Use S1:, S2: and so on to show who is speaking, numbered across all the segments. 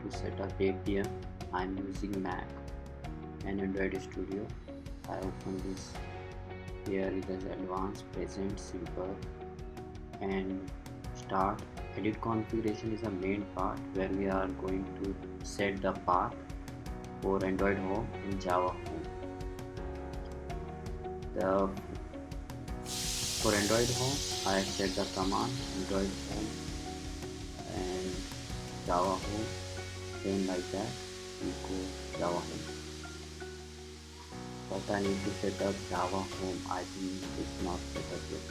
S1: to set up Appium. I'm using Mac and Android Studio. I open this. Here it is advanced, present, simple, and start. Edit configuration is the main part where we are going to set the path for Android Home in Java Home. For Android Home, I set the command Android Home and Java Home, same like that. We go Java Home. But I need to set up Java Home. I think it's not set up yet.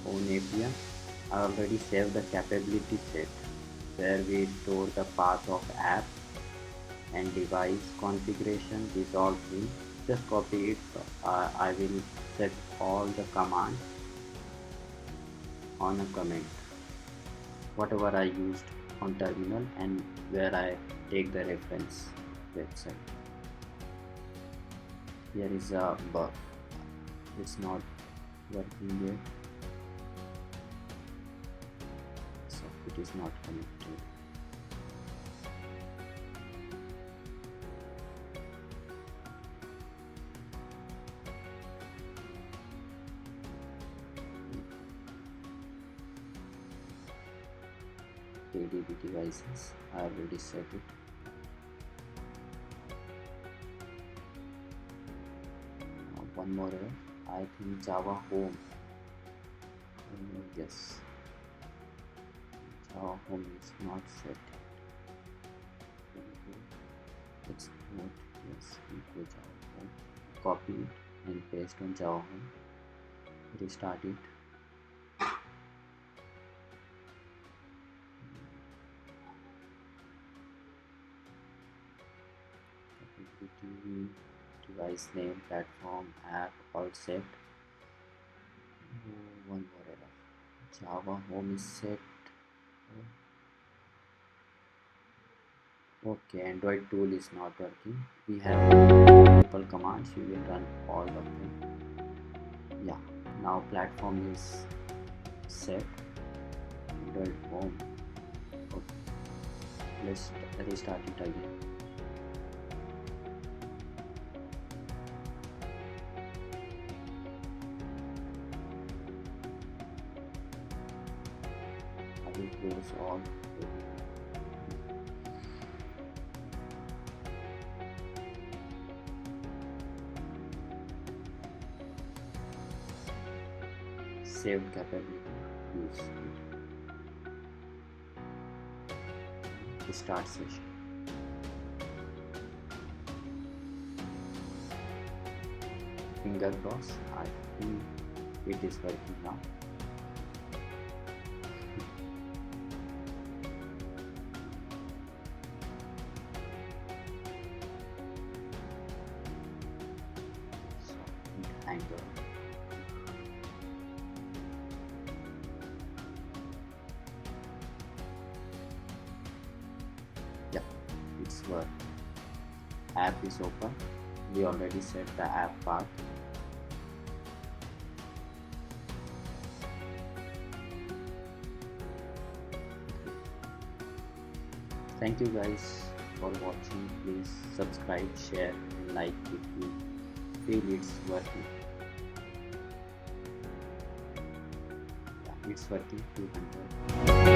S1: On Appium, I already saved the capability set where we store the path of app and device configuration. These all things. Just copy it. I will set all the commands on a comment, whatever I used on terminal and where I take the reference website. Here is a bug. It's not working yet, so it is not connected. ADP devices, I already set it. One more error. I think Java Home. Yes, Java Home is not set. It's not. Yes, we go Java Home. Copy it and paste on Java Home. Restart it. Device name, platform, app, all set. One more error. Java Home is set. Okay, Android tool is not working. We have multiple commands. We will run all of them. Yeah, now platform is set. Android Home. Okay, let's restart it again. Close all. Saved capability. Use it. Start session. Finger cross. I think it is working now. Angle. Yeah, it's work. App is open. We already set the app path. Thank you guys for watching. Please subscribe, share, and like if you feel it's working. It's working 200.